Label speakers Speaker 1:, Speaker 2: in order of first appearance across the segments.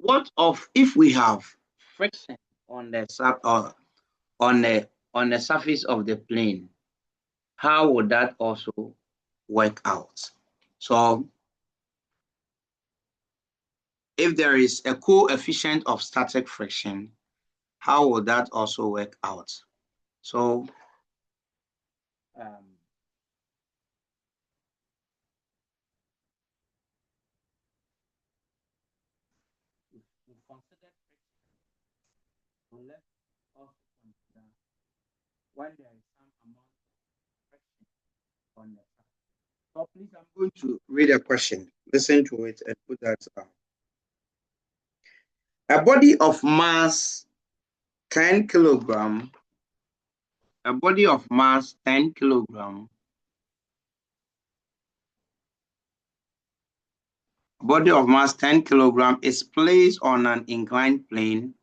Speaker 1: What of if we have friction on the on the surface of the plane? How would that also work out? So if there is a coefficient of static friction, how would that also work out? So we consider friction. Let's also consider when there is some amount of friction on the surface. So please, I'm going to read a question. Listen to it and put that down. A body of mass 10 kilogram, a body of mass 10 kilogram, body of mass 10 kilogram is placed on an inclined plane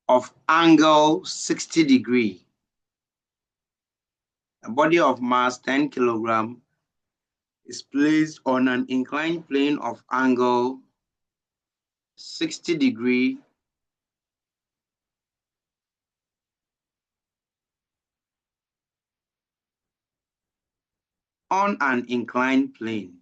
Speaker 1: of angle 60 degree. A body of mass 10 kilogram is placed on an inclined plane of angle 60 degree on an inclined plane.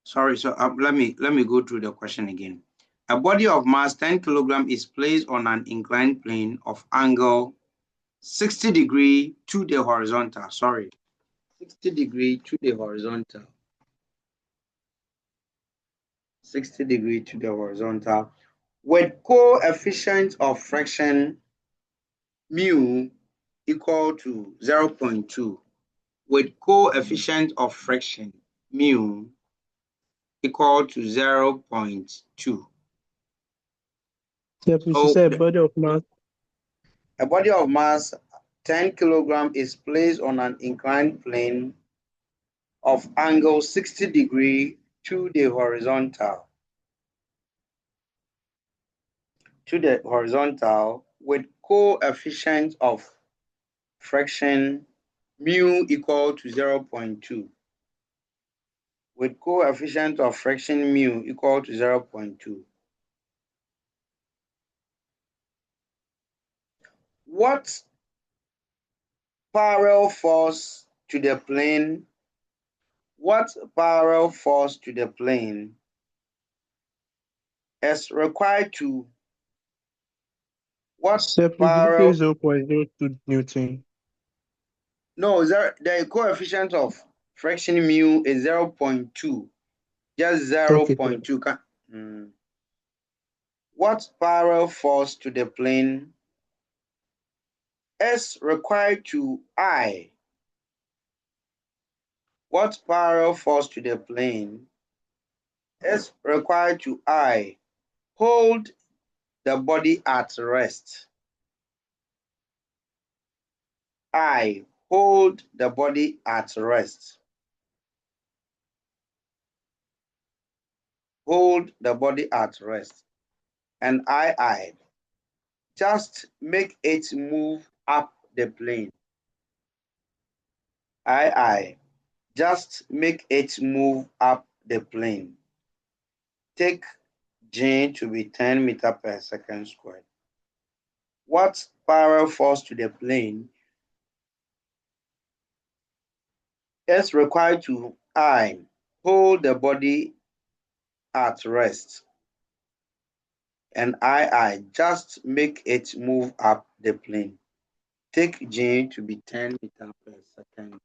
Speaker 1: Sorry, so let me go through the question again. A body of mass 10 kilogram is placed on an inclined plane of angle 60 degree to the horizontal. Sorry, 60 degree to the horizontal. 60 degree to the horizontal with coefficient of friction mu equal to 0.2, with coefficient of friction mu equal to 0.2.
Speaker 2: Yeah, please, you said body of mass.
Speaker 1: A body of mass 10 kilogram is placed on an inclined plane of angle 60 degree to the horizontal. With coefficient of friction mu equal to 0.2. With coefficient of friction mu equal to 0.2. What parallel force to the plane? What parallel force to the plane is required to what parallel?
Speaker 2: 0.02 Newton.
Speaker 1: No, the coefficient of friction mu is 0.2. Just 0.2. Okay. What parallel force to the plane is required to I? What parallel force to the plane is required to I hold the body at rest? I hold the body at rest. Hold the body at rest. And I just make it move up the plane. I just make it move up the plane. Take G to be 10 meters per second squared. What parallel force to the plane is required to I hold the body at rest? And I just make it move up the plane. Take G to be 10 meters per second.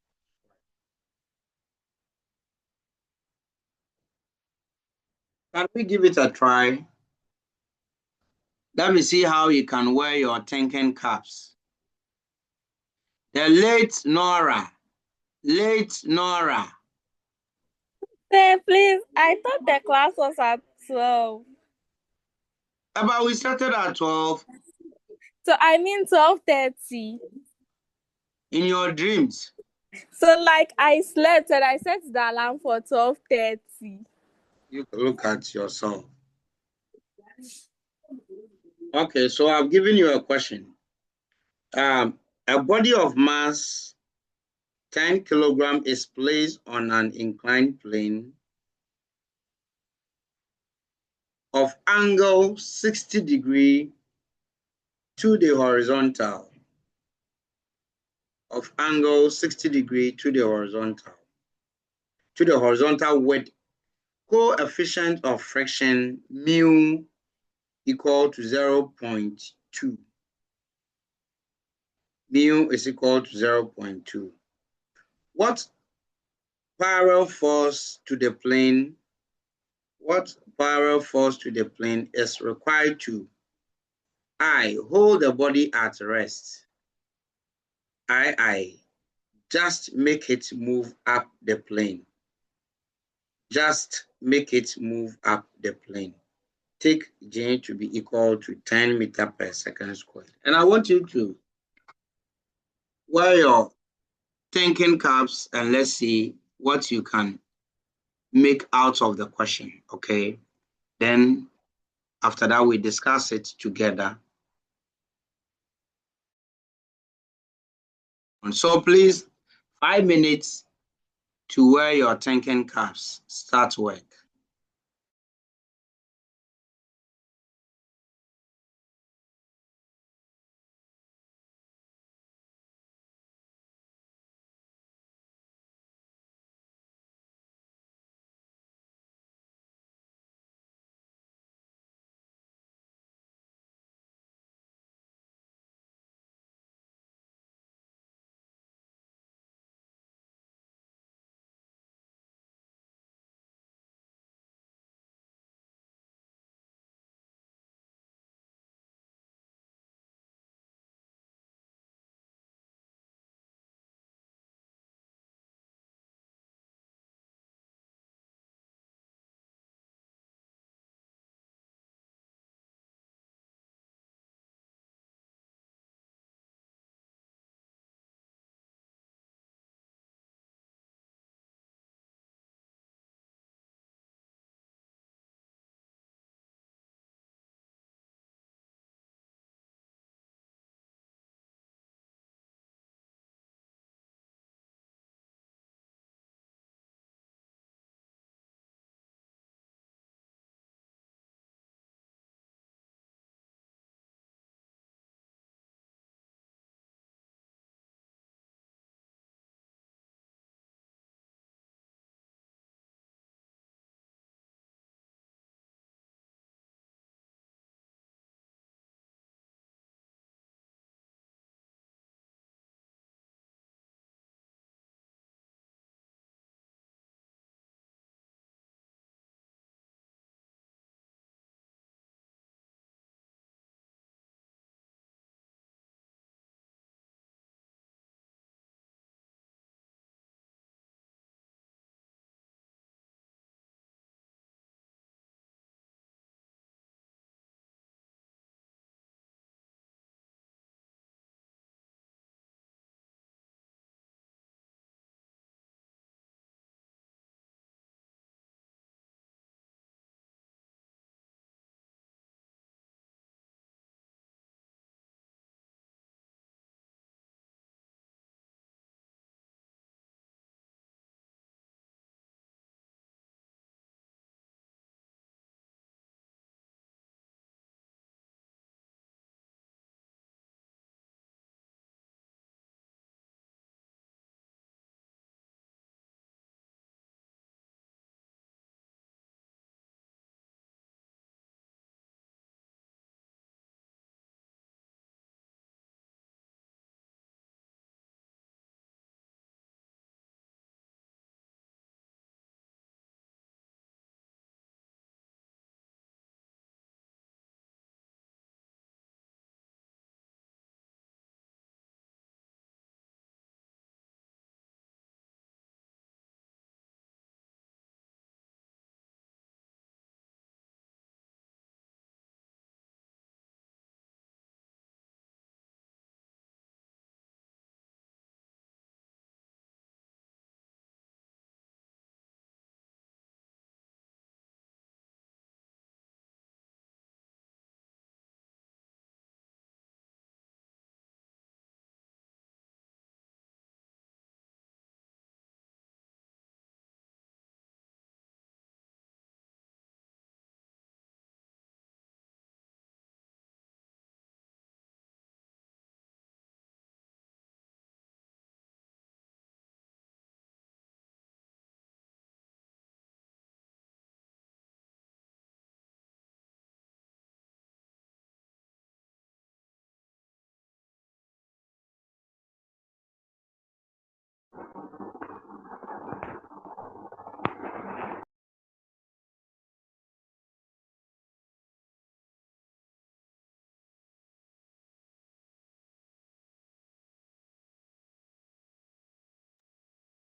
Speaker 1: Can we give it a try? Let me see how you can wear your thinking caps. The late Nora.
Speaker 3: Say, please, I thought the class was at 12.
Speaker 1: But we started at 12.
Speaker 3: So I mean 12:30.
Speaker 1: In your dreams?
Speaker 3: So like I slept and I set the alarm for 12:30.
Speaker 1: You look at yourself. Okay, so I've given you a question. A body of mass 10 kilogram is placed on an inclined plane of angle 60 degree to the horizontal. Of angle 60 degree to the horizontal. With coefficient of friction mu equal to 0.2. Mu is equal to 0.2. What parallel force to the plane? What parallel force to the plane is required to I, hold the body at rest. I, just make it move up the plane. Just make it move up the plane. Take J to be equal to 10 meters per second squared. And I want you to wear your thinking caps and let's see what you can make out of the question, okay? Then after that, we discuss it together. And so please, 5 minutes to wear your thinking caps. Start work.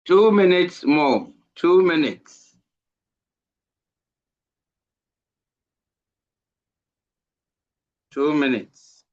Speaker 1: 2 minutes more. 2 minutes. Two minutes.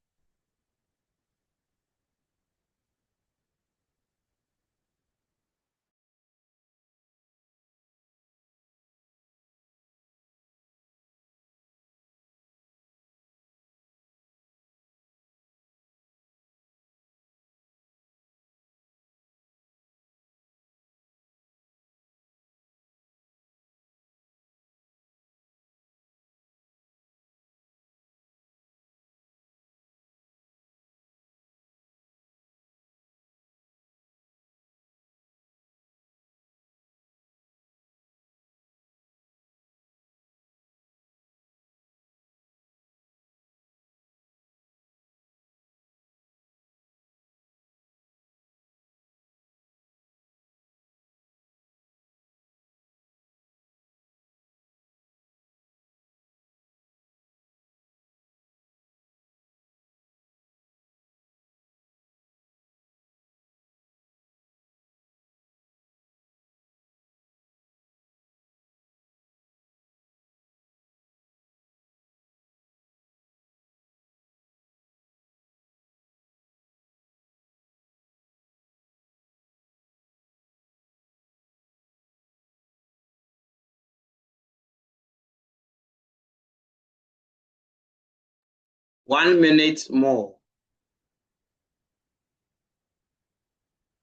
Speaker 1: One minute more.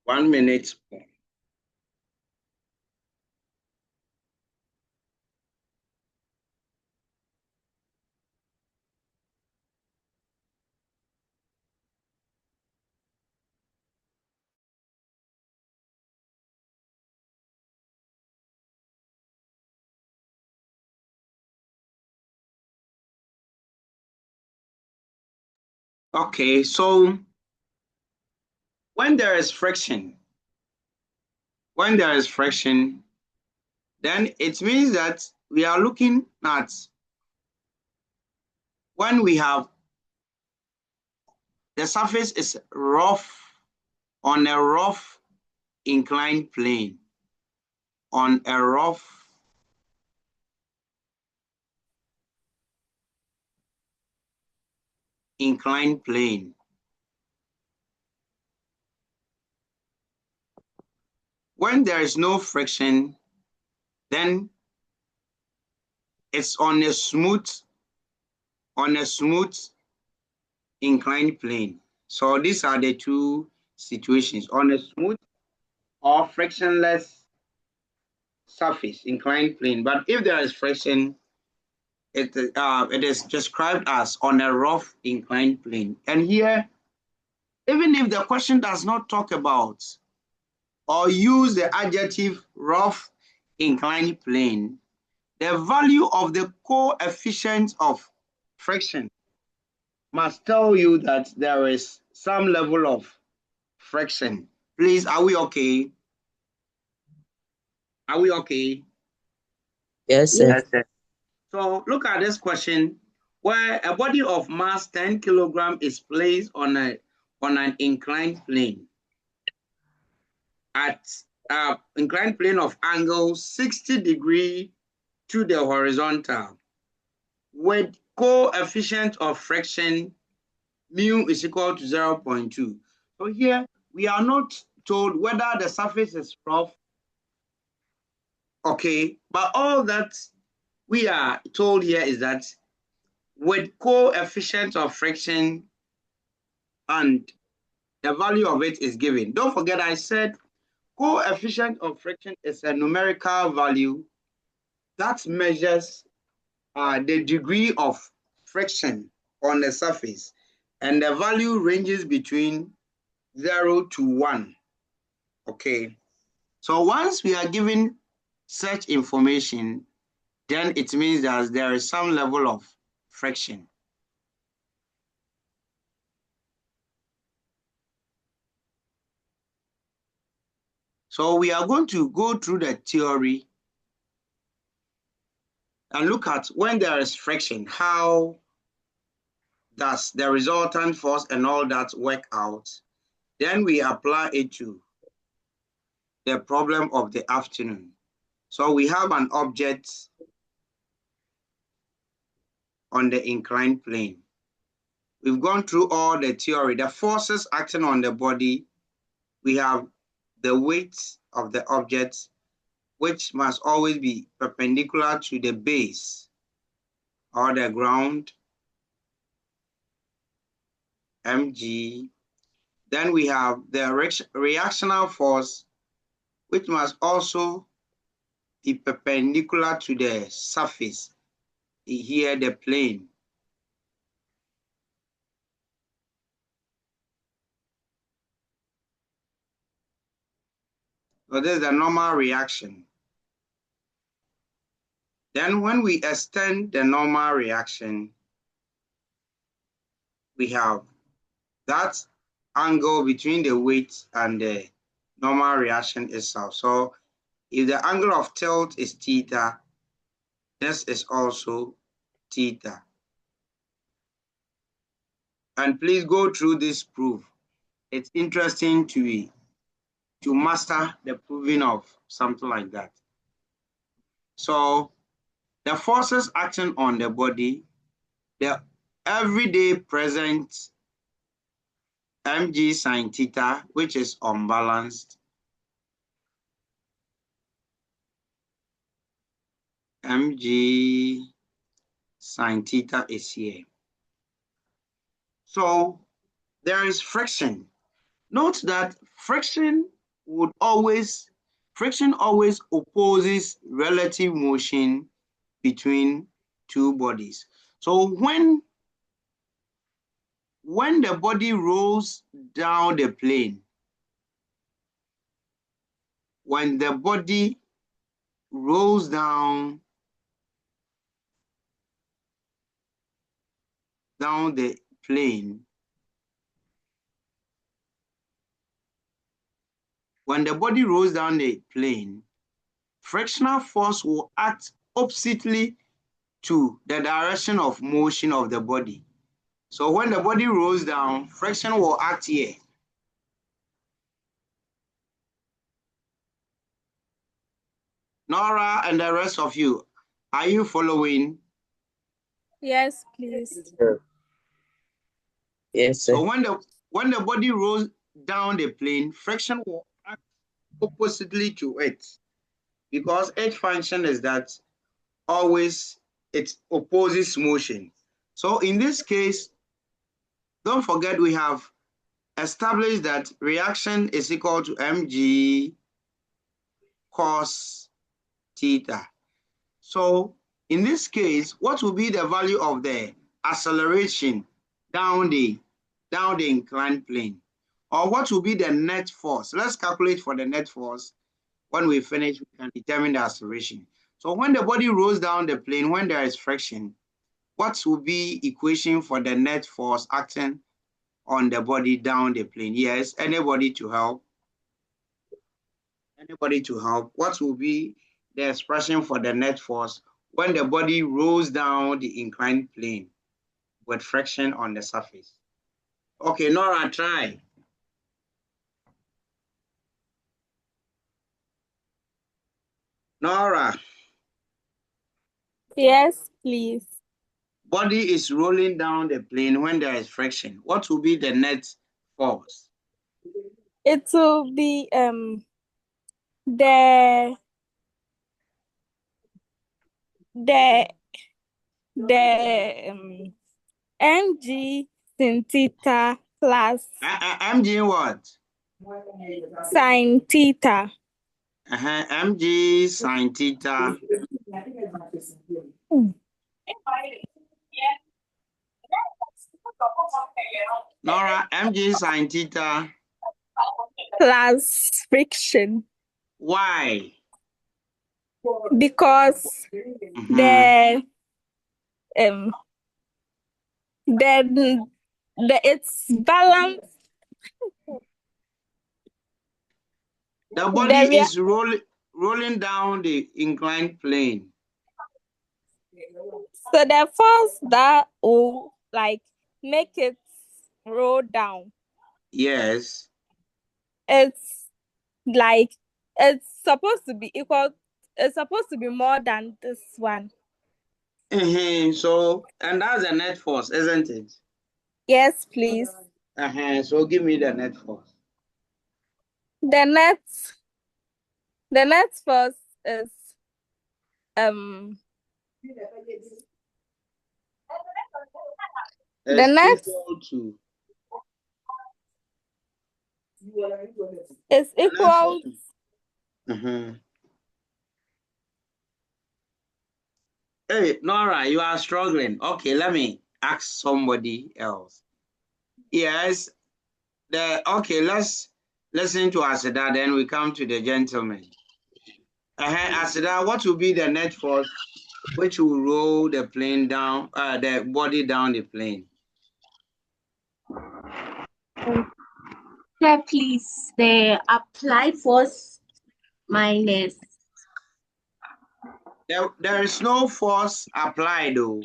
Speaker 1: 1 minute more. Okay, so when there is friction, then it means that we are looking at when we have the surface is rough, on a rough inclined plane, on a rough inclined plane. When there is no friction, then it's on a smooth inclined plane. So these are the two situations, on a smooth or frictionless surface, inclined plane. But if there is friction, it is described as on a rough inclined plane. And here, even if the question does not talk about or use the adjective rough inclined plane, the value of the coefficient of friction must tell you that there is some level of friction. Please, are we okay? Are we okay?
Speaker 4: Yes, sir.
Speaker 1: Yes, sir. So look at this question where a body of mass 10 kilogram is placed on an inclined plane at inclined plane of angle 60 degree to the horizontal with coefficient of friction mu is equal to 0.2. So here we are not told whether the surface is rough, okay, but all that we are told here is that with coefficient of friction and the value of it is given. Don't forget I said coefficient of friction is a numerical value that measures the degree of friction on the surface, and the value ranges between 0 to 1. Okay, so once we are given such information, then it means that there is some level of friction. So we are going to go through the theory and look at when there is friction, how does the resultant force and all that work out. Then we apply it to the problem of the afternoon. So we have an object on the inclined plane. We've gone through all the theory. The forces acting on the body, we have the weight of the object, which must always be perpendicular to the base or the ground, mg. Then we have the reactional force, which must also be perpendicular to the surface, here the plane. So this is the normal reaction. Then when we extend the normal reaction, we have that angle between the weight and the normal reaction itself. So if the angle of tilt is theta, this is also theta. And please go through this proof. It's interesting to master the proving of something like that. So the forces acting on the body, the everyday present mg sine theta, which is unbalanced, mg sine theta is here. So there is friction. Note that friction always opposes relative motion between two bodies. So when the body rolls down the plane, when the body rolls down the plane, when the body rolls down the plane, frictional force will act oppositely to the direction of motion of the body. So when the body rolls down, friction will act here. Nora and the rest of you, are you following?
Speaker 3: Yes, please.
Speaker 4: Yes, sir.
Speaker 1: So when the body rolls down the plane, friction will act oppositely to it, because its function is that always it opposes motion. So in this case, don't forget we have established that reaction is equal to mg cos theta. So in this case, what will be the value of the acceleration down the inclined plane? Or what will be the net force? Let's calculate for the net force. When we finish, we can determine the acceleration. So when the body rolls down the plane, when there is friction, what will be equation for the net force acting on the body down the plane? Yes, anybody to help? Anybody to help? What will be the expression for the net force when the body rolls down the inclined plane with friction on the surface? Okay, Nora, try. Nora.
Speaker 3: Yes, please.
Speaker 1: Body is rolling down the plane when there is friction. What will be the net force?
Speaker 3: It will be the mg sin theta plus
Speaker 1: mg what?
Speaker 3: sin theta.
Speaker 1: Mg sin theta. Nora, mg sin theta
Speaker 3: Plus friction.
Speaker 1: Why?
Speaker 3: Because the it's balance.
Speaker 1: The body is rolling down the inclined plane.
Speaker 3: So the force that will like make it roll down.
Speaker 1: Yes.
Speaker 3: It's like It's supposed to be equal. It's supposed to be more than this one.
Speaker 1: So, and that's the net force, isn't it?
Speaker 3: Yes, please.
Speaker 1: So give me the net force.
Speaker 3: The net force is the net
Speaker 1: equal to
Speaker 3: is equal.
Speaker 1: Hey, Nora, you are struggling. Okay, let me ask somebody else. Yes, let's listen to Asida, then we come to the gentleman. Asida, what will be the net force which will roll the plane down, the body down the plane?
Speaker 5: Sir, please, the applied force minus.
Speaker 1: There is no force applied though.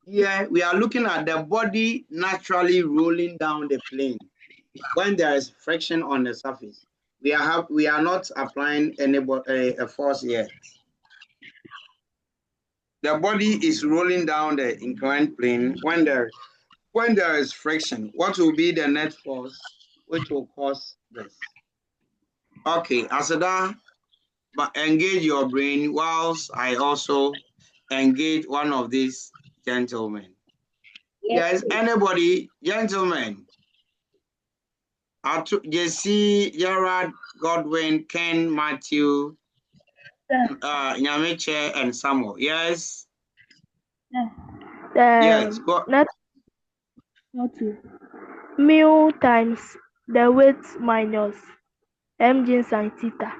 Speaker 1: Yeah, we are looking at the body naturally rolling down the plane. When there is friction on the surface, we are not applying any a force yet. The body is rolling down the inclined plane. When there is friction, what will be the net force which will cause this? Okay, Asada, but engage your brain whilst I also engage one of these gentlemen. Yes, anybody, gentlemen. JC, Gerard, Godwin, Ken, Matthew, Nyameche, and Samuel. Yes. Yes. Go.
Speaker 6: Not mu times the weight minus mg sin theta.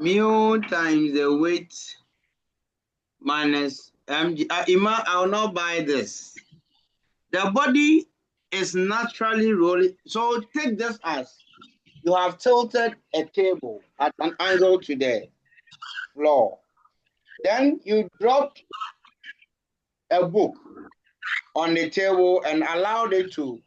Speaker 1: Mu times the weight minus mg. Ima, I will not buy this. The body is naturally rolling. So take this as you have tilted a table at an angle to the floor. Then you dropped a book on the table and allowed it to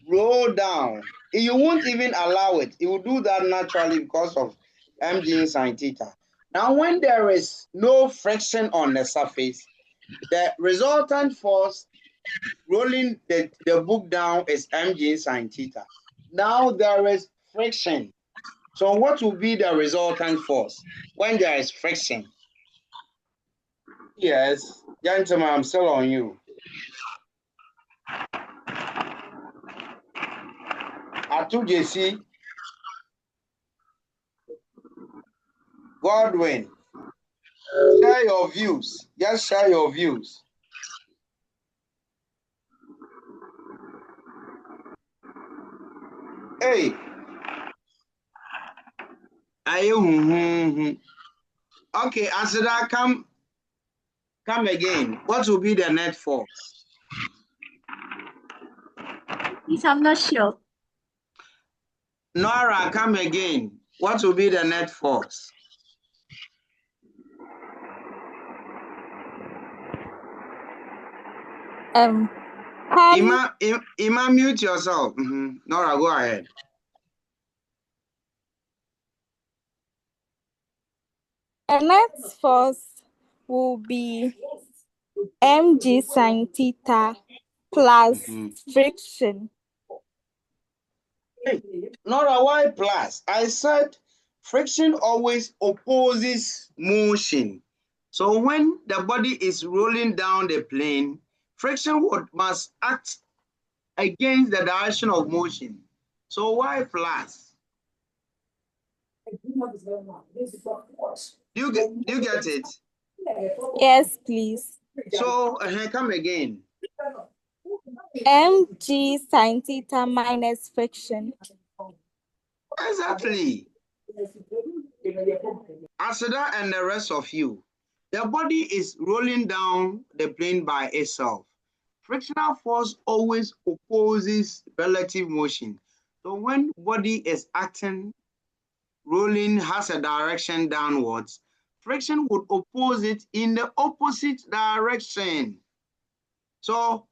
Speaker 1: roll down. You won't even allow it. It will do that naturally because of mg sin theta. Now, when there is no friction on the surface, the resultant force rolling the book down is mg sin theta. Now there is friction. So what will be the resultant force when there is friction? Yes, gentlemen, I'm still on you. Atu JC, Godwin, share your views. Just share your views. Hey. Okay, Asada, come again. What will be the net force?
Speaker 5: Please, I'm not sure.
Speaker 1: Nora, come again. What will be the net force? Ima, mute yourself. Nora, go ahead.
Speaker 3: The net force will be mg sin theta plus friction.
Speaker 1: Hey, Nora, why plus? I said friction always opposes motion. So when the body is rolling down the plane, friction must act against the direction of motion. So why plus? Do you get it?
Speaker 3: Yes, please.
Speaker 1: So come again.
Speaker 3: Mg sin theta minus friction.
Speaker 1: Exactly. Asada and the rest of you, the body is rolling down the plane by itself. Frictional force always opposes relative motion. So when body is acting, rolling has a direction downwards, friction would oppose it in the opposite direction. So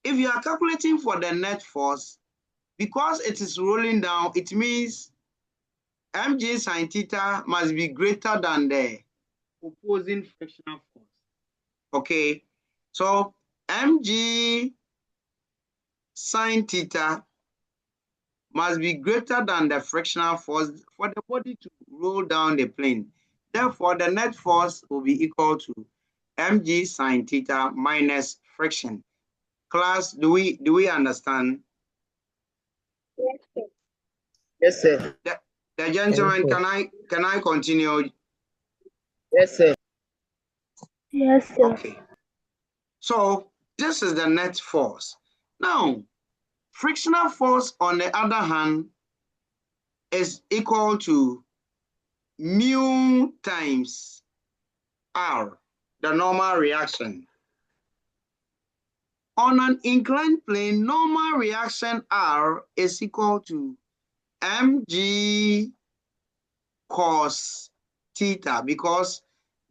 Speaker 1: if you are calculating for the net force, because it is rolling down, it means mg sine theta must be greater than the opposing frictional force. Okay, so mg sine theta must be greater than the frictional force for the body to roll down the plane. Therefore, the net force will be equal to mg sine theta minus friction. Class, do we understand?
Speaker 4: Yes, sir.
Speaker 1: The gentleman, can I continue?
Speaker 4: Yes, sir.
Speaker 6: Yes, sir.
Speaker 1: Okay. So this is the net force. Now, frictional force on the other hand is equal to mu times R, the normal reaction. On an inclined plane, normal reaction R is equal to mg cos theta, because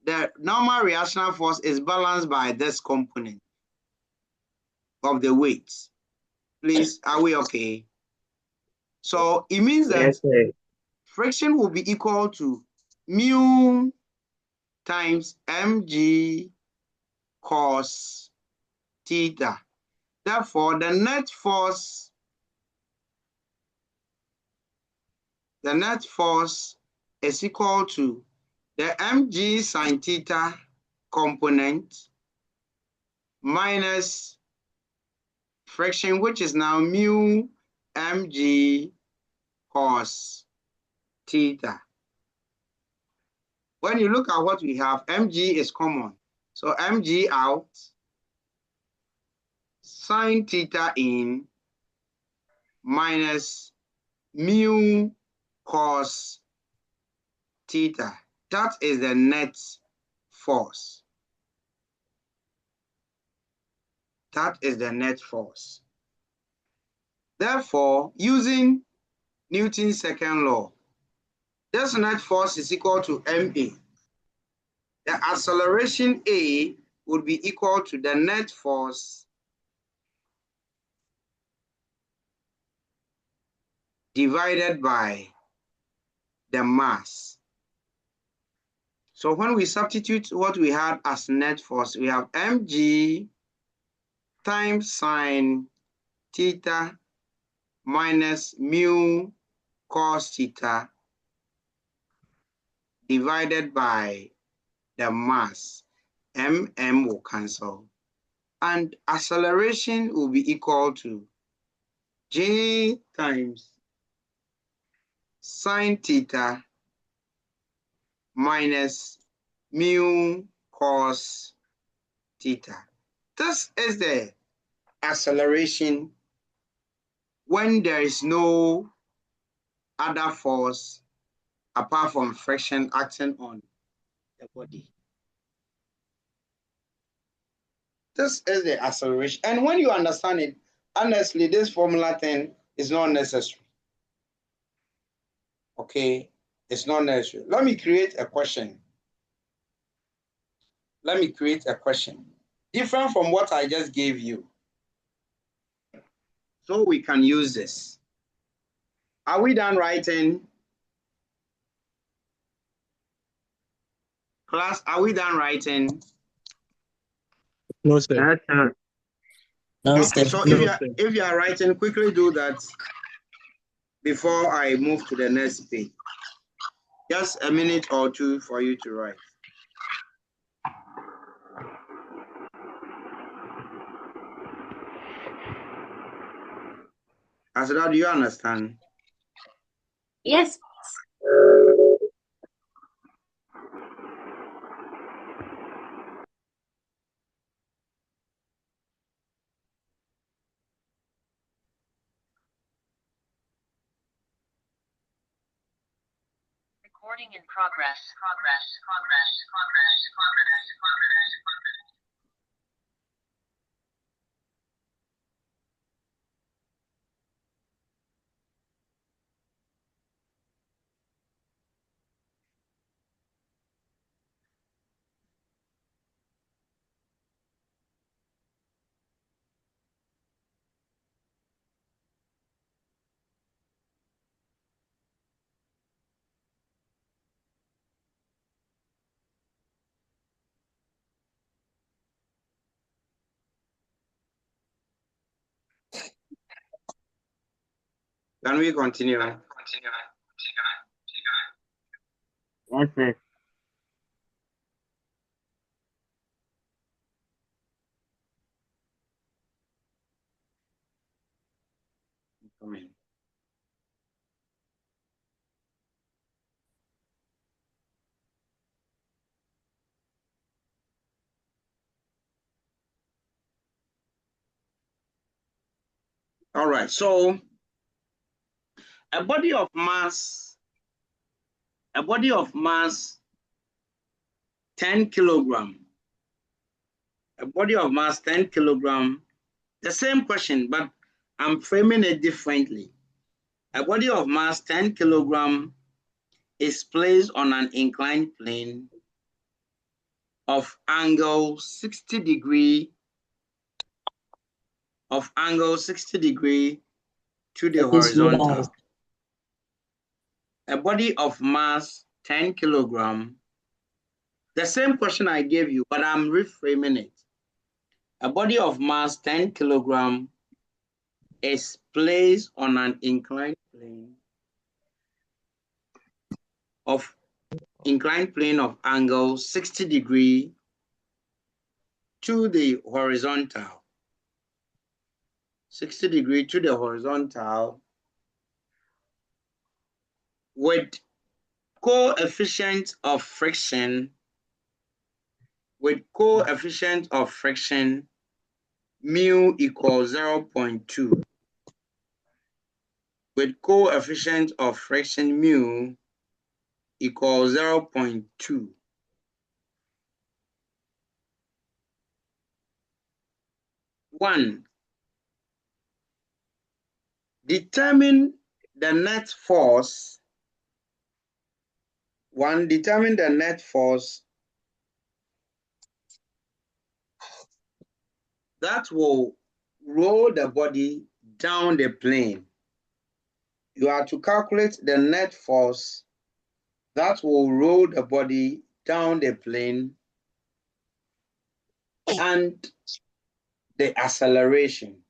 Speaker 1: the normal reactional force is balanced by this component of the weight. Please, are we okay? So it means that
Speaker 4: Yes, sir.
Speaker 1: friction will be equal to mu times mg cos theta. Therefore, the net force is equal to the mg sine theta component minus friction, which is now mu mg cos theta. When you look at what we have, mg is common. So mg out, sine theta in, minus mu cos theta. That is the net force. That is the net force. Therefore, using Newton's second law, this net force is equal to ma. The acceleration A would be equal to the net force divided by the mass. So when we substitute what we had as net force, we have mg times sine theta minus mu cos theta divided by the mass. Will cancel. And acceleration will be equal to J times sine theta minus mu cos theta. This is the acceleration when there is no other force apart from friction acting on the body. This is the acceleration. And when you understand it, honestly, this formula thing is not necessary. Okay, it's not necessary. Let me create a question. Different from what I just gave you. So we can use this. Are we done writing? Class, are we done writing?
Speaker 2: No, sir.
Speaker 4: Yes, sir. No,
Speaker 1: Okay,
Speaker 4: sir.
Speaker 1: so
Speaker 2: No,
Speaker 1: if you are writing, quickly do that before I move to the next page. Just a minute or two for you to write. Asada, do you understand?
Speaker 5: Yes.
Speaker 7: Recording in progress.
Speaker 1: Can we continue?
Speaker 4: Yes, sir.
Speaker 1: Come in. All right, so a body of mass 10 kilogram. A body of mass 10 kilogram. The same question, but I'm framing it differently. A body of mass 10 kilogram is placed on an inclined plane of angle 60 degree to the horizontal. A body of mass 10 kilogram. The same question I gave you, but I'm reframing it. A body of mass 10 kilogram is placed on an inclined plane of angle 60 degree to the horizontal. 60 degree to the horizontal with coefficient of friction mu equals 0.2. With coefficient of friction mu equals 0.2. One, determine the net force. Determine the net force that will roll the body down the plane. You are to calculate the net force that will roll the body down the plane and the acceleration.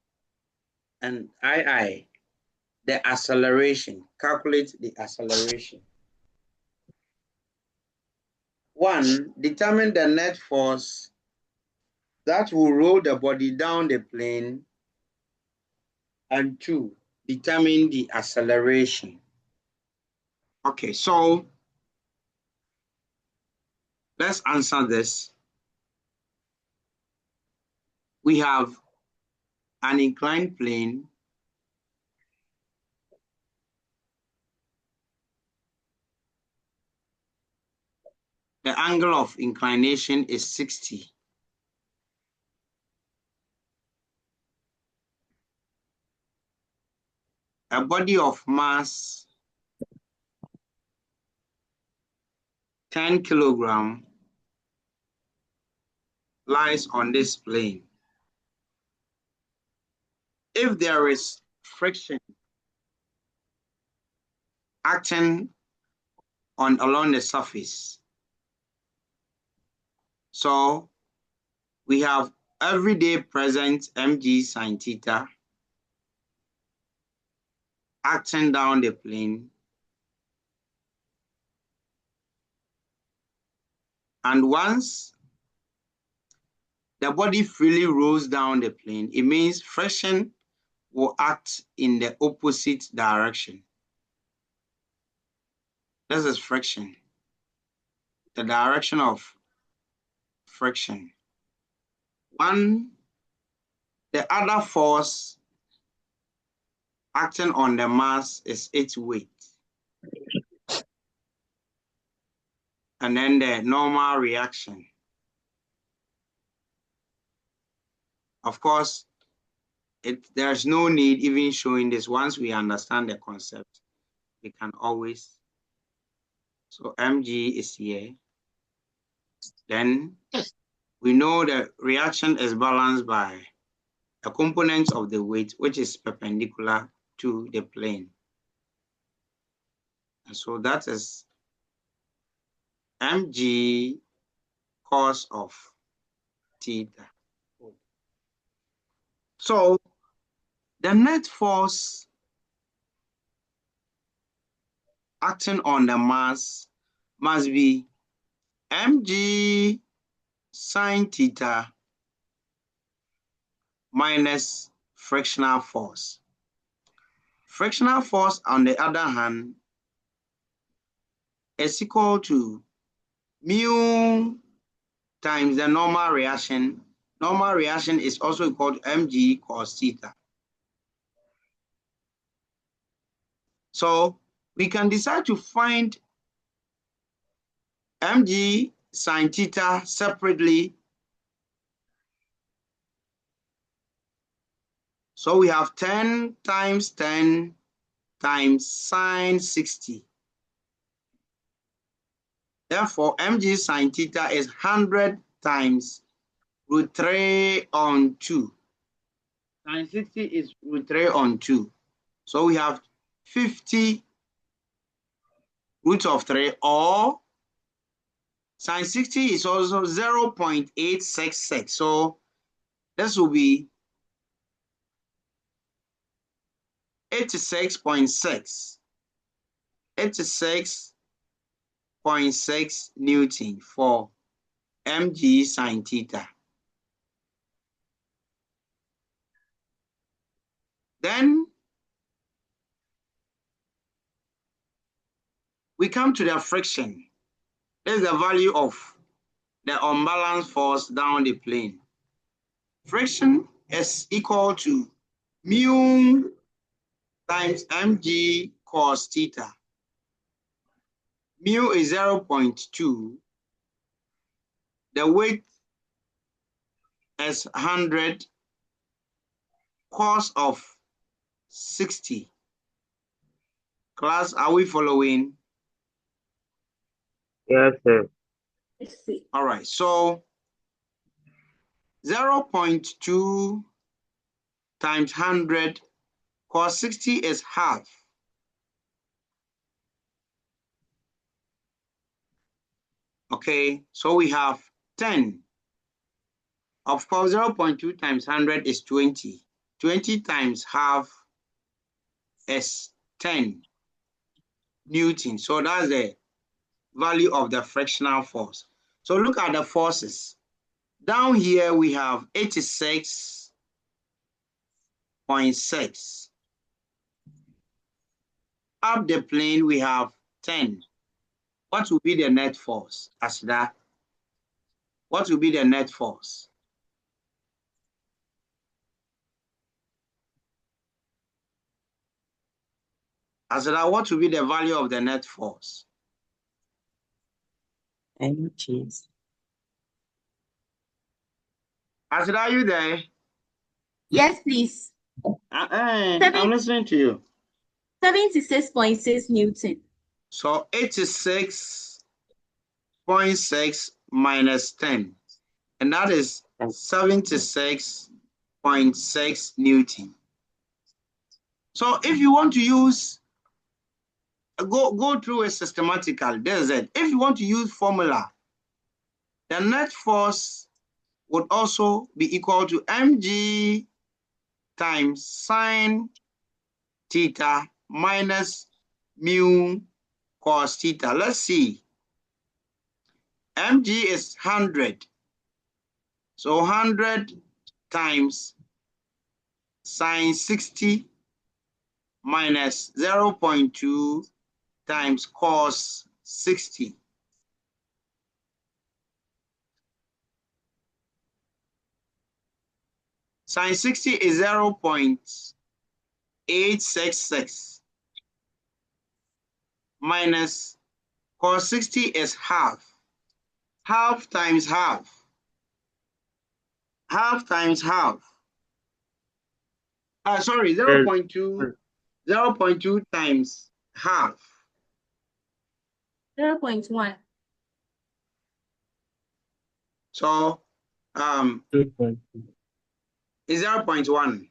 Speaker 1: And the acceleration. Calculate the acceleration. One, determine the net force that will roll the body down the plane. And two, determine the acceleration. Okay, so let's answer this. We have an inclined plane. The angle of inclination is 60. A body of mass 10 kilogram lies on this plane. If there is friction acting along the surface, so we have everyday present mg sine theta acting down the plane, and once the body freely rolls down the plane, it means friction will act in the opposite direction. This is friction, the direction of friction. The other force acting on the mass is its weight. And then the normal reaction. Of course, there's no need even showing this. Once we understand the concept, we can always. So mg is here. Then we know the reaction is balanced by a component of the weight, which is perpendicular to the plane. And so that is mg cos of theta. So the net force acting on the mass must be mg sine theta minus frictional force. Frictional force, on the other hand, is equal to mu times the normal reaction. Normal reaction is also equal to mg cos theta. So we can decide to find mg sine theta separately. So we have 10 times 10 times sine 60. Therefore, mg sine theta is 100 times root 3 on 2. Sine 60 is root 3 on 2. So we have 50 root of 3, or sine 60 is also 0.866. So this will be 86.6. 86.6 Newton for mg sine theta. Then we come to the friction. This is the value of the unbalanced force down the plane. Friction is equal to mu times mg cos theta. Mu is 0.2. The weight is 100. Cos of 60. Class, are we following?
Speaker 4: Yes, sir.
Speaker 1: All right, so 0.2 times 100 cos 60 is half. Okay, so we have 10. Of course, 0.2 times 100 is 20. 20 times half is 10 Newton. So that's the value of the frictional force. So look at the forces. Down here we have 86.6. Up the plane we have 10. What will be the net force? Asida, what will be the net force? Asida, what will be the value of the net force?
Speaker 7: Cheese.
Speaker 1: Asida, are you there?
Speaker 5: Yes, please.
Speaker 1: I'm listening to you.
Speaker 5: 76.6 Newton.
Speaker 1: So 86.6 minus 10, and that is 76.6 Newton. So if you want to use, go through it systematically. There's it. If you want to use formula, the net force would also be equal to mg times sine theta minus mu cos theta. Let's see. Mg is 100. So 100 times sine 60 minus 0.2 times cos 60. Sine 60 is 0.866 minus cos 60 is half. Half times half. Half times half. Sorry, 0.2. 0.2 times half.
Speaker 5: 0.1.
Speaker 1: So is 0.1.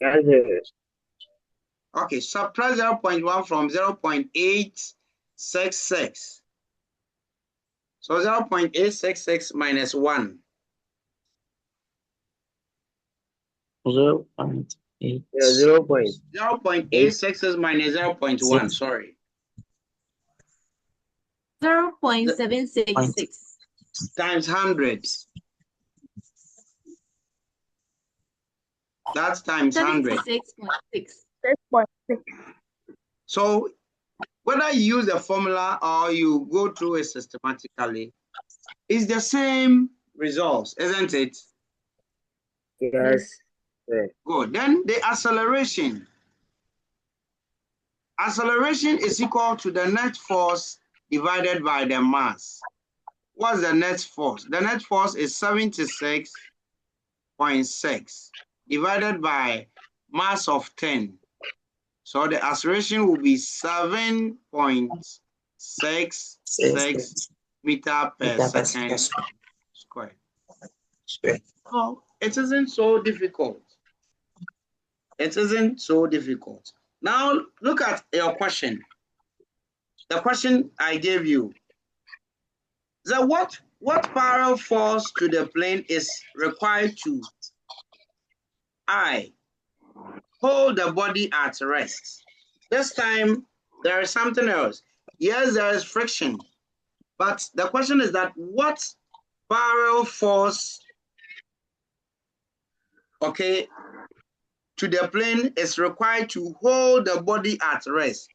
Speaker 4: Yes, sir.
Speaker 1: Okay, subtract 0.1 from 0.866. So 0.866 minus 1.
Speaker 7: 0.866.
Speaker 2: 8.
Speaker 4: Yeah, 0 point.
Speaker 1: 0.86 minus 0.1.
Speaker 2: Six.
Speaker 1: Sorry.
Speaker 5: 0.766.
Speaker 1: Times 100. That's times 100.
Speaker 5: 76.6.
Speaker 6: 6.6.
Speaker 1: So whether you use the formula or you go through it systematically, it's the same results, isn't it?
Speaker 4: Yes. Sir.
Speaker 1: Good. Then the acceleration. Acceleration is equal to the net force divided by the mass. What's the net force? The net force is 76.6 divided by mass of 10. So the acceleration will be 7.66 meter per second squared. So it isn't so difficult. It isn't so difficult. Now look at your question. The question I gave you. So what parallel force to the plane is required to I hold the body at rest? This time there is something else. Yes, there is friction, but the question is that what parallel force, okay, to the plane is required to hold the body at rest?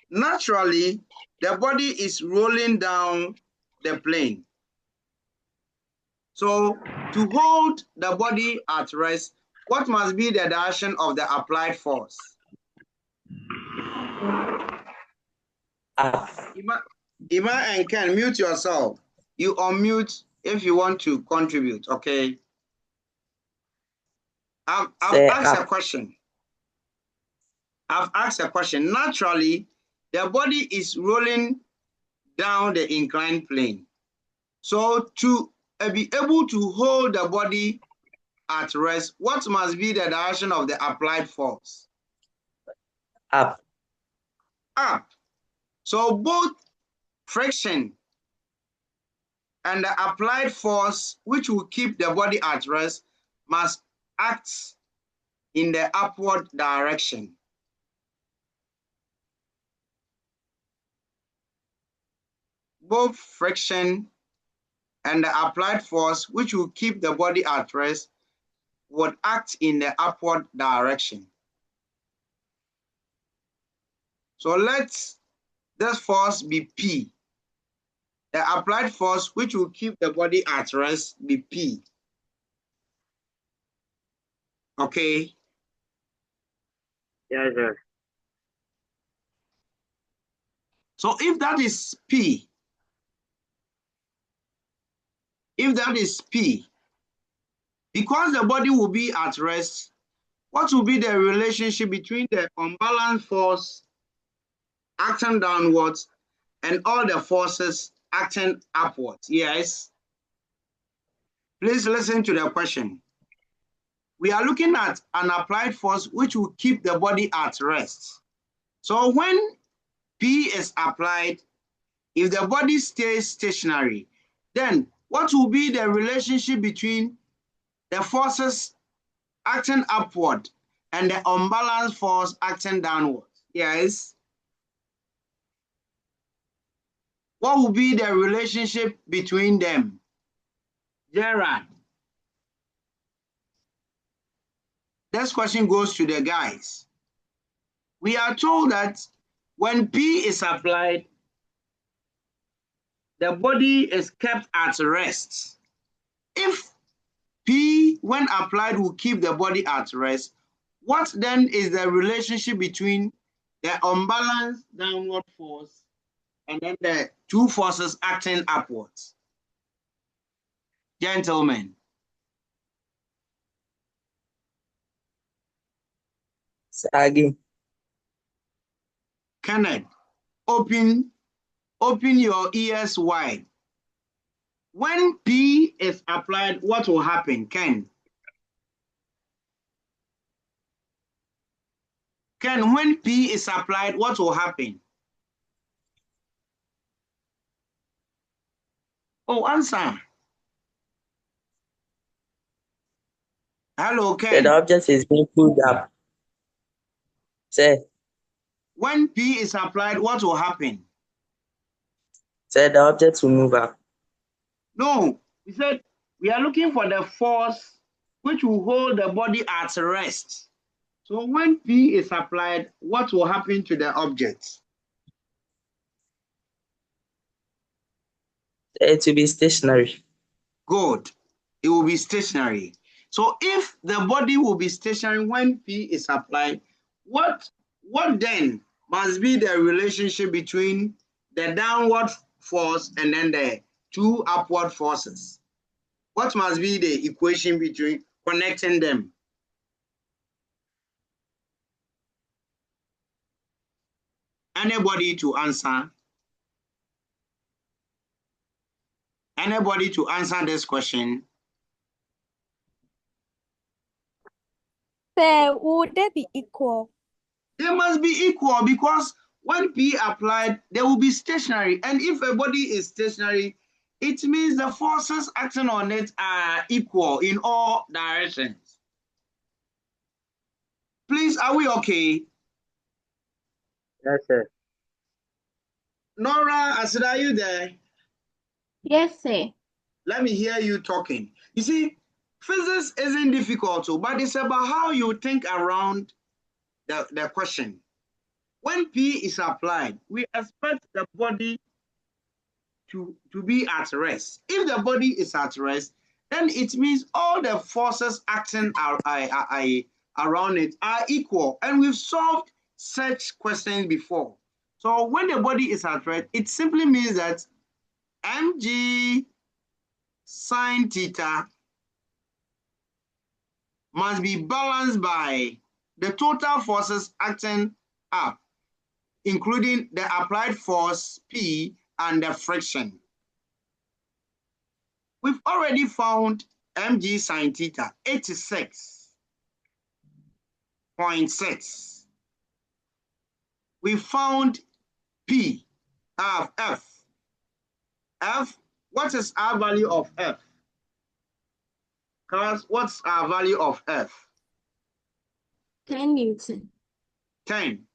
Speaker 1: Naturally, the body is rolling down the plane. So to hold the body at rest, what must be the direction of the applied force? Ima and Ken, mute yourself. You unmute if you want to contribute, okay? I've asked a question. I've asked a question. Naturally, the body is rolling down the inclined plane. So to be able to hold the body at rest, what must be the direction of the applied force?
Speaker 2: Up.
Speaker 1: Up. So both friction and the applied force, which will keep the body at rest, must act in the upward direction. Both friction and the applied force, which will keep the body at rest, would act in the upward direction. So let this force be P. The applied force, which will keep the body at rest, be P. Okay?
Speaker 4: Yes, sir.
Speaker 1: So if that is P, because the body will be at rest, what will be the relationship between the unbalanced force acting downwards and all the forces acting upwards? Yes. Please listen to the question. We are looking at an applied force which will keep the body at rest. So when P is applied, if the body stays stationary, then what will be the relationship between the forces acting upward and the unbalanced force acting downward? Yes. What will be the relationship between them? Gerard. This question goes to the guys. We are told that when P is applied, the body is kept at rest. If P, when applied, will keep the body at rest, what then is the relationship between the unbalanced downward force and then the two forces acting upwards? Gentlemen.
Speaker 2: Saggy.
Speaker 1: Kenneth, open your ears wide. When P is applied, what will happen, Ken? Ken, when P is applied, what will happen? Oh, answer. Hello, Ken.
Speaker 2: The object is being pulled up. Sir,
Speaker 1: When P is applied, what will happen?
Speaker 2: sir, the object will move up.
Speaker 1: No, we said we are looking for the force which will hold the body at rest. So when P is applied, what will happen to the object?
Speaker 2: It will be stationary.
Speaker 1: Good. It will be stationary. So if the body will be stationary when P is applied, what then must be the relationship between the downward force and then the two upward forces? What must be the equation between connecting them? Anybody to answer? Anybody to answer this question?
Speaker 3: Sir, would they be equal?
Speaker 1: They must be equal because when P applied, they will be stationary. And if a body is stationary, it means the forces acting on it are equal in all directions. Please, are we okay?
Speaker 4: Yes, sir.
Speaker 1: Nora, Asida, are you there?
Speaker 5: Yes, sir.
Speaker 1: Let me hear you talking. You see, physics isn't difficult, but it's about how you think around the question. When P is applied, we expect the body to be at rest. If the body is at rest, then it means all the forces acting around it are equal. And we've solved such questions before. So when the body is at rest, it simply means that mg sine theta must be balanced by the total forces acting up, including the applied force P and the friction. We've already found mg sine theta, 86.6. We found P of F. F, what is our value of F? Class, what's our value of F?
Speaker 5: 10 Newton.
Speaker 1: 10.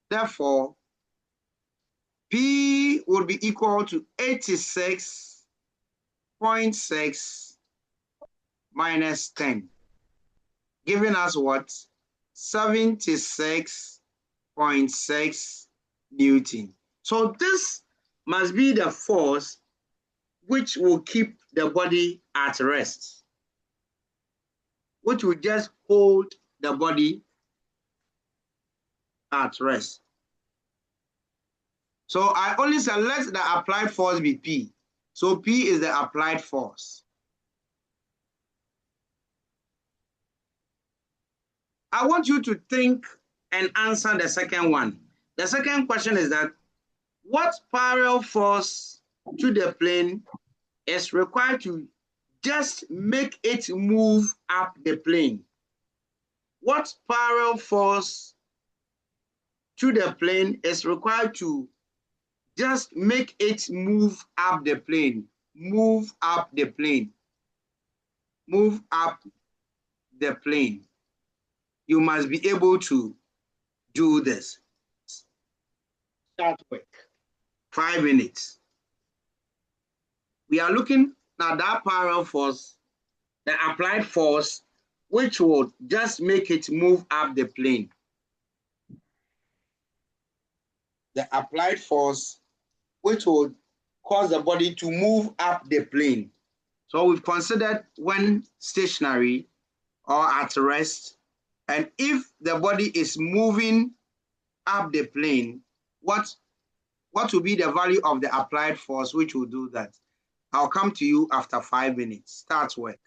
Speaker 1: Therefore, P would be equal to 86.6 minus 10, giving us what? 76.6 Newton. So this must be the force which will keep the body at rest, which will just hold the body at rest. So I only select the applied force be P. So P is the applied force. I want you to think and answer the second one. The second question is that what parallel force to the plane is required to just make it move up the plane? What parallel force to the plane is required to just make it move up the plane? Move up the plane. Move up the plane. You must be able to do this. Start work. 5 minutes. We are looking at that parallel force, the applied force, which will just make it move up the plane. The applied force, which will cause the body to move up the plane. So we've considered when stationary or at rest, and if the body is moving up the plane, what will be the value of the applied force which will do that? I'll come to you after 5 minutes. Start work.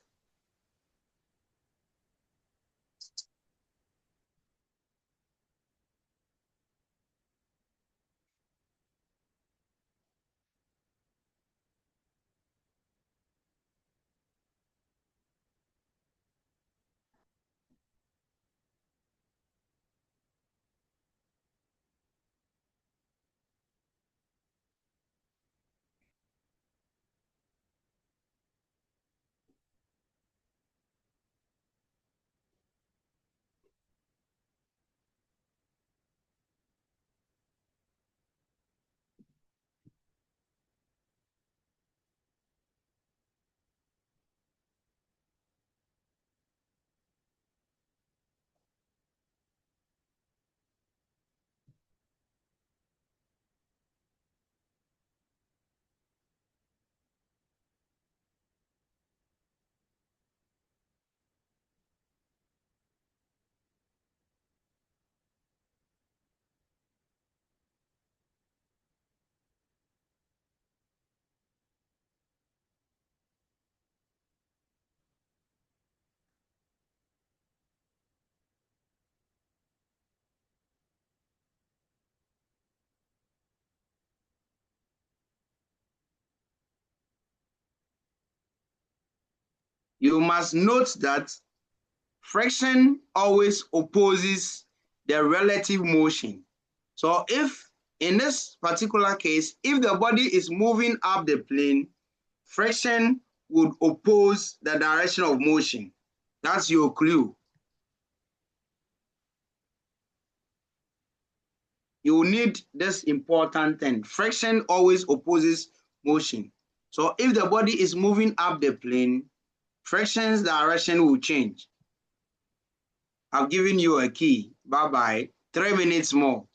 Speaker 1: You must note that friction always opposes the relative motion. So if in this particular case, if the body is moving up the plane, friction would oppose the direction of motion. That's your clue. You need this important thing. Friction always opposes motion. So if the body is moving up the plane, friction's direction will change. I've given you a key. Bye-bye. 3 minutes more.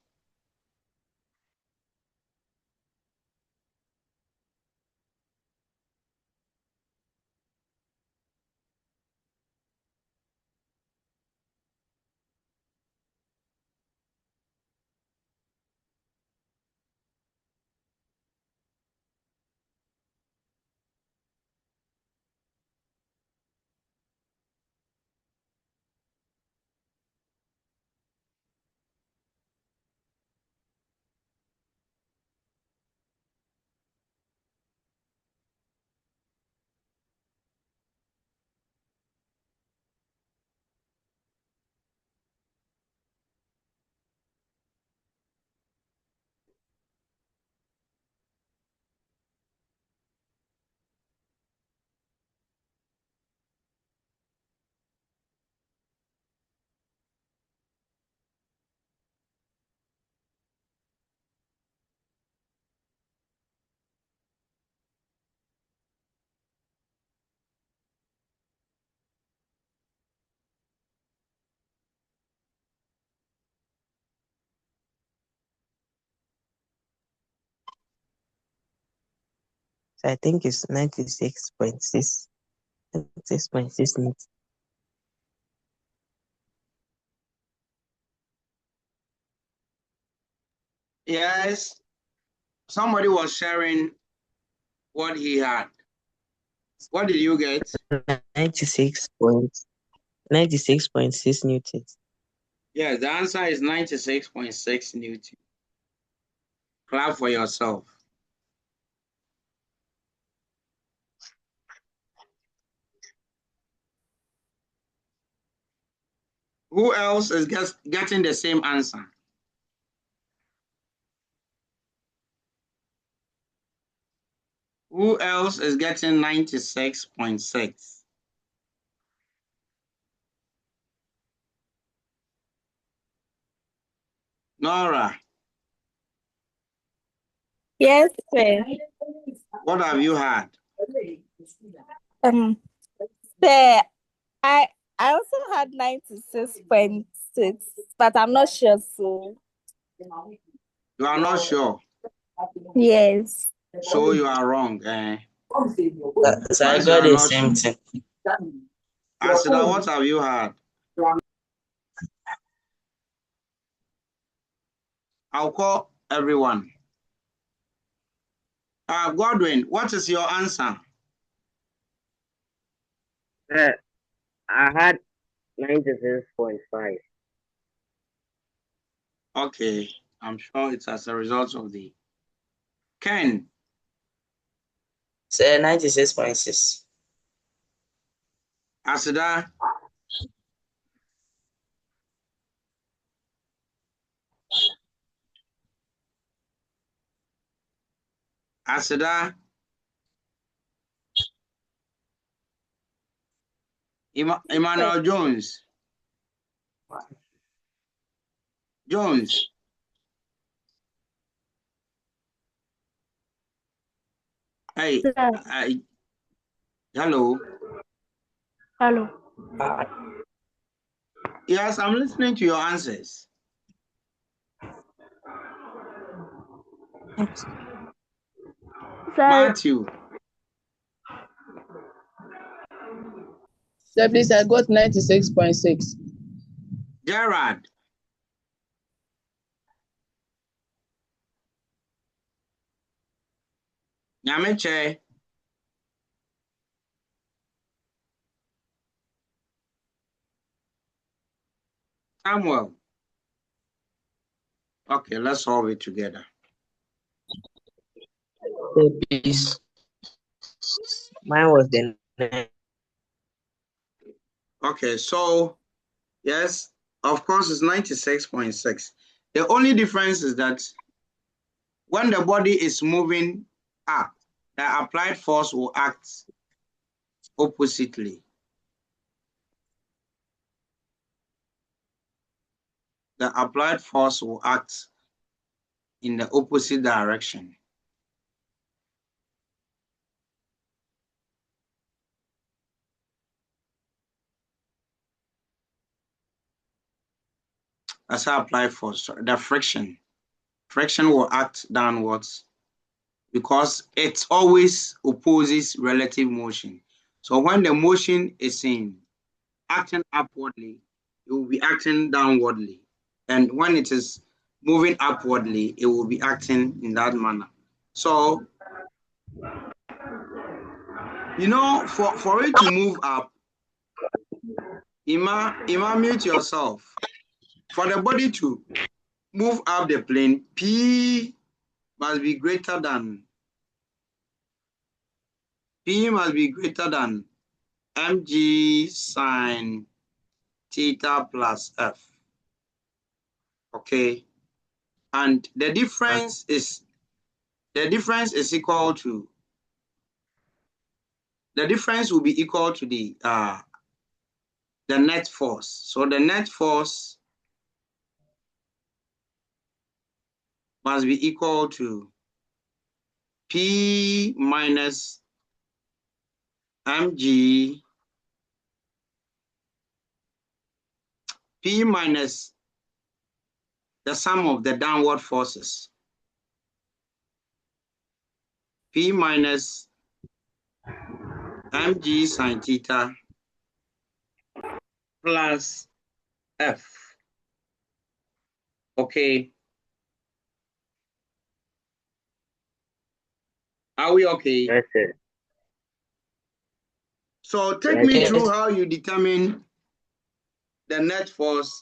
Speaker 2: So I think it's 96.6. 96.6 Newton.
Speaker 1: Yes, somebody was sharing what he had. What did you get?
Speaker 2: 96.6 newtons.
Speaker 1: Yes, the answer is 96.6 Newton. Clap for yourself. Who else is getting the same answer? Who else is getting 96.6? Nora,
Speaker 3: Yes, sir.
Speaker 1: what have you had?
Speaker 3: Sir, I also had 96.6, but I'm not sure. So
Speaker 1: You are not sure,
Speaker 3: yes.
Speaker 1: so you are wrong.
Speaker 2: So I
Speaker 1: Once you
Speaker 2: got
Speaker 1: are
Speaker 2: the
Speaker 1: not
Speaker 2: same
Speaker 1: sure.
Speaker 2: thing.
Speaker 1: Asida, what have you had? I'll call everyone. Godwin, what is your answer?
Speaker 4: I had 96.5.
Speaker 1: Okay, I'm sure it's as a result of the Ken.
Speaker 2: So 96.6.
Speaker 1: Asida. Asida. Emmanuel Jones. Jones. Hey, hello.
Speaker 6: Hello.
Speaker 1: Yes, I'm listening to your answers.
Speaker 6: Sir,
Speaker 1: Matthew.
Speaker 7: Sir, please, I got 96.6.
Speaker 1: Gerard. Nyameche. Samuel. Okay, let's solve it together.
Speaker 2: So please. Mine was the
Speaker 1: Okay, so yes, of course, it's 96.6. The only difference is that when the body is moving up, the applied force will act oppositely. The applied force will act in the opposite direction. That's how applied force. The friction will act downwards because it always opposes relative motion. So when the motion is in acting upwardly, it will be acting downwardly. And when it is moving upwardly, it will be acting in that manner. So, you know, for it to move up, Ima, mute yourself. For the body to move up the plane, P must be greater than mg sine theta plus F. Okay. And the difference is equal to, the difference will be equal to the net force. So the net force must be equal to P minus mg, P minus the sum of the downward forces, P minus mg sine theta plus F. Okay. Are we okay?
Speaker 4: Yes, sir.
Speaker 1: So take
Speaker 4: Yes,
Speaker 1: me
Speaker 4: sir.
Speaker 1: through how you determine the net force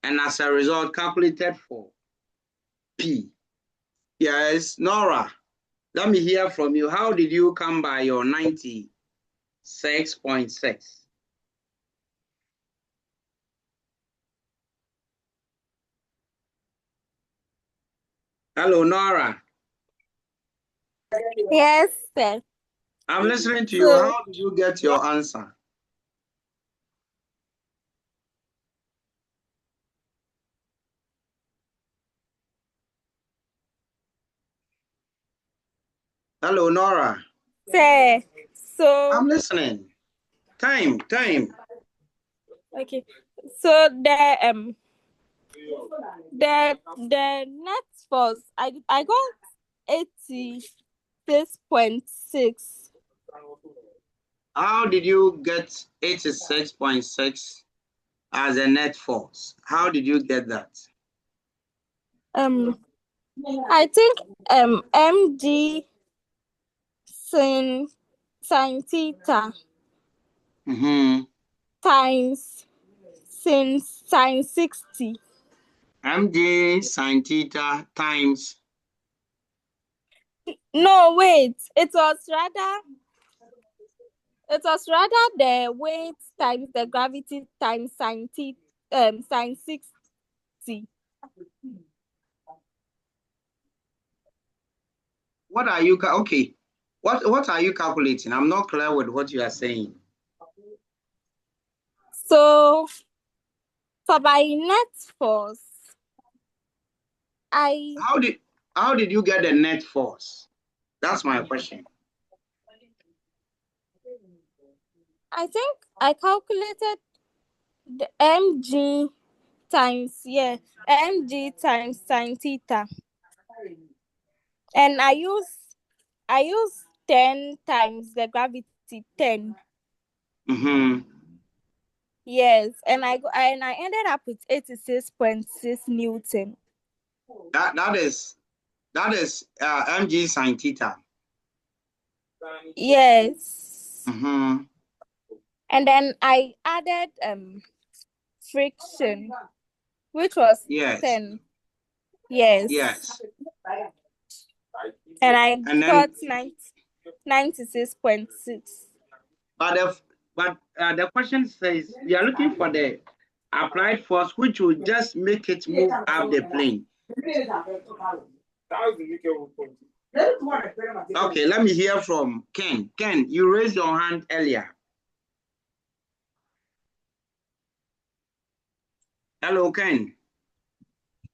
Speaker 1: and as a result calculated for P. Yes, Nora, let me hear from you. How did you come by your 96.6? Hello, Nora.
Speaker 3: Yes, sir.
Speaker 1: I'm listening to you.
Speaker 3: So,
Speaker 1: How did you get your answer? Hello, Nora.
Speaker 3: sir. So,
Speaker 1: I'm listening. Time.
Speaker 3: okay. So the net force I got 86.6.
Speaker 1: How did you get 86.6 as a net force? How did you get that?
Speaker 3: I think mg sin theta times sin 60.
Speaker 1: mg sine theta times.
Speaker 3: No, wait. It was rather the weight times the gravity times sin 60.
Speaker 1: What are you okay? What are you calculating? I'm not clear with what you are saying.
Speaker 3: So for my net force,
Speaker 1: How did you get the net force? That's my question.
Speaker 3: I think I calculated the mg times sin theta, and I use 10 times the gravity 10. Yes, and I ended up with 86.6 Newton.
Speaker 1: That is mg sine theta.
Speaker 3: Yes. And then I added friction, which was 10. Yes. And I got 96.6.
Speaker 1: But But the question says we are looking for the applied force which will just make it move up the plane. Okay, let me hear from Ken. Ken, you raised your hand earlier. Hello, Ken.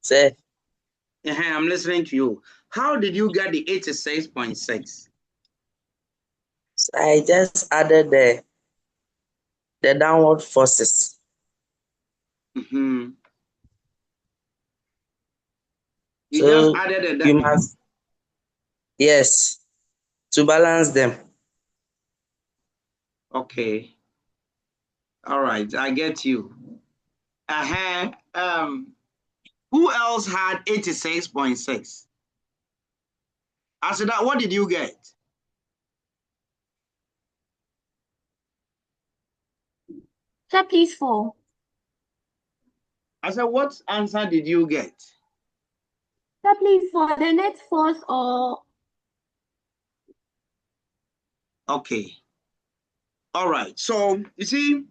Speaker 2: Sir,
Speaker 1: I'm listening to you. How did you get the 86.6?
Speaker 2: I just added the downward forces.
Speaker 1: You
Speaker 2: So
Speaker 1: just added
Speaker 2: you must, yes, to balance them.
Speaker 1: Okay. All right, I get you. Who else had 86.6? After that, what did you get?
Speaker 5: Sir, please 4.
Speaker 1: I said, what answer did you get?
Speaker 5: Sir, please 4. The net force or...
Speaker 1: Okay. All right. So, you see,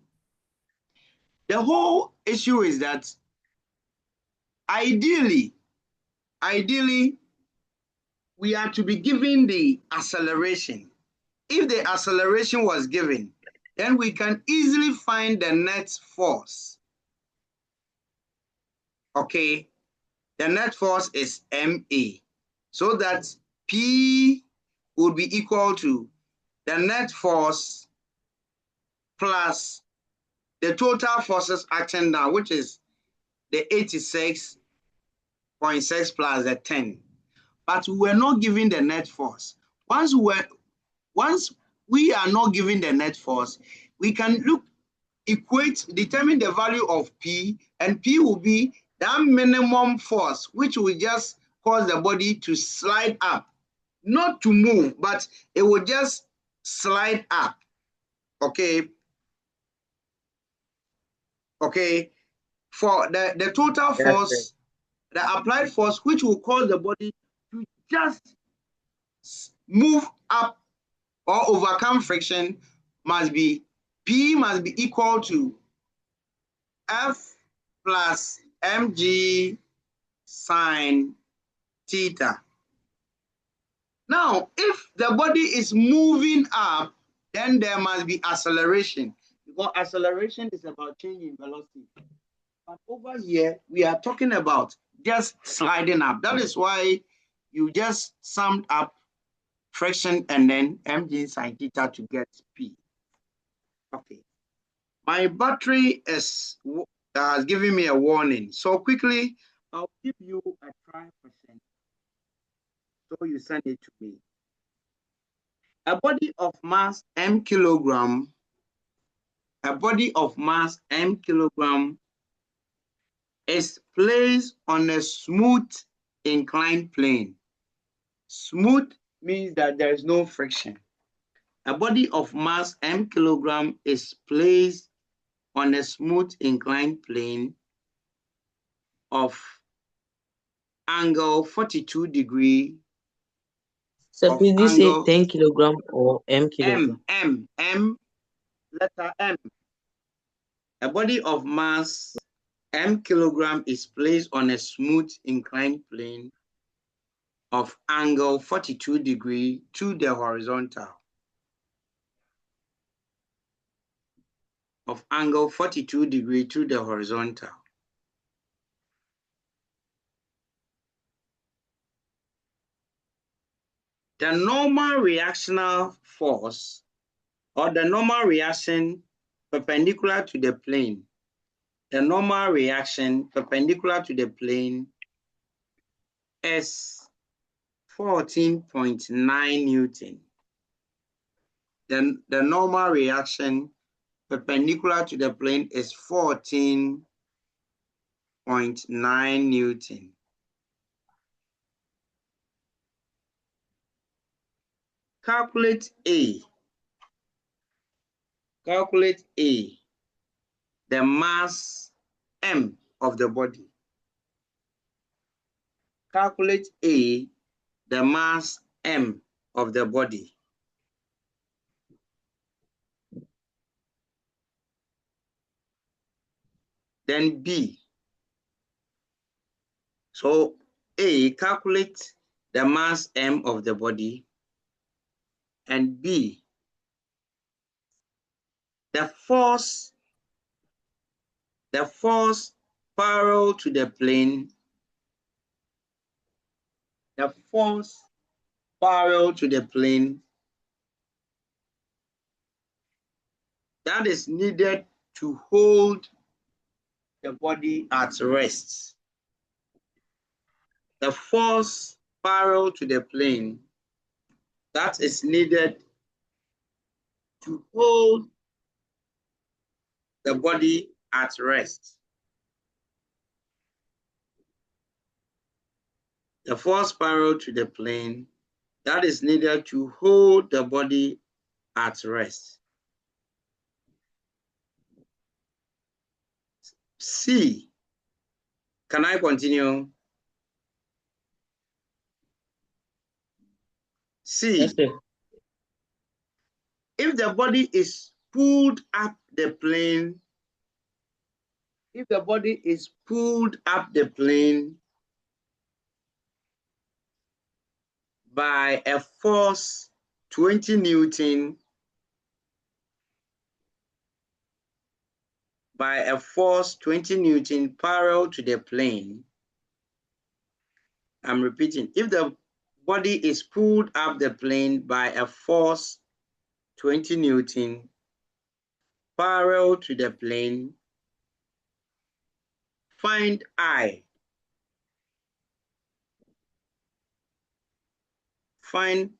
Speaker 1: the whole issue is that ideally, we are to be given the acceleration. If the acceleration was given, then we can easily find the net force. Okay. The net force is MA. So that P would be equal to the net force plus the total forces acting down, which is the 86.6 plus the 10. But we were not given the net force. Once we are not given the net force, we can determine the value of P, and P will be that minimum force, which will just cause the body to slide up, not to move, but it will just slide up. Okay. Okay. For the total force, the applied force, which will cause the body to just move up or overcome friction, P must be equal to F plus mg sine theta. Now, if the body is moving up, then there must be acceleration, because acceleration is about changing velocity. But over here, we are talking about just sliding up. That is why you just summed up friction and then mg sine theta to get P. Okay. My battery has given me a warning. So quickly, I'll give you a try question. So you send it to me. A body of mass m kilogram, is placed on a smooth inclined plane. Smooth means that there is no friction. A body of mass m kilogram is placed on a smooth inclined plane of angle 42 degree.
Speaker 2: So did you say 10 kilogram or m kilogram?
Speaker 1: Letter M. A body of mass m kilogram is placed on a smooth inclined plane of angle 42 degree to the horizontal. Of angle 42 degree to the horizontal. The normal reactional force, or the normal reaction perpendicular to the plane, the normal reaction perpendicular to the plane is 14.9 Newton. Then the normal reaction perpendicular to the plane is 14.9 Newton. Calculate A. Calculate A, the mass M of the body. Calculate A, the mass M of the body. then B. So A, calculate the mass M of the body, and B, the force parallel to the plane, the force parallel to the plane that is needed to hold the body at rest. The force parallel to the plane that is needed to hold the body at rest. The force parallel to the plane that is needed to hold the body at rest. C. Can I continue? C.
Speaker 4: Yes, sir.
Speaker 1: If the body is pulled up the plane, by a force 20 Newton, parallel to the plane. I'm repeating, if the body is pulled up the plane by a force 20 Newton parallel to the plane, find I. Find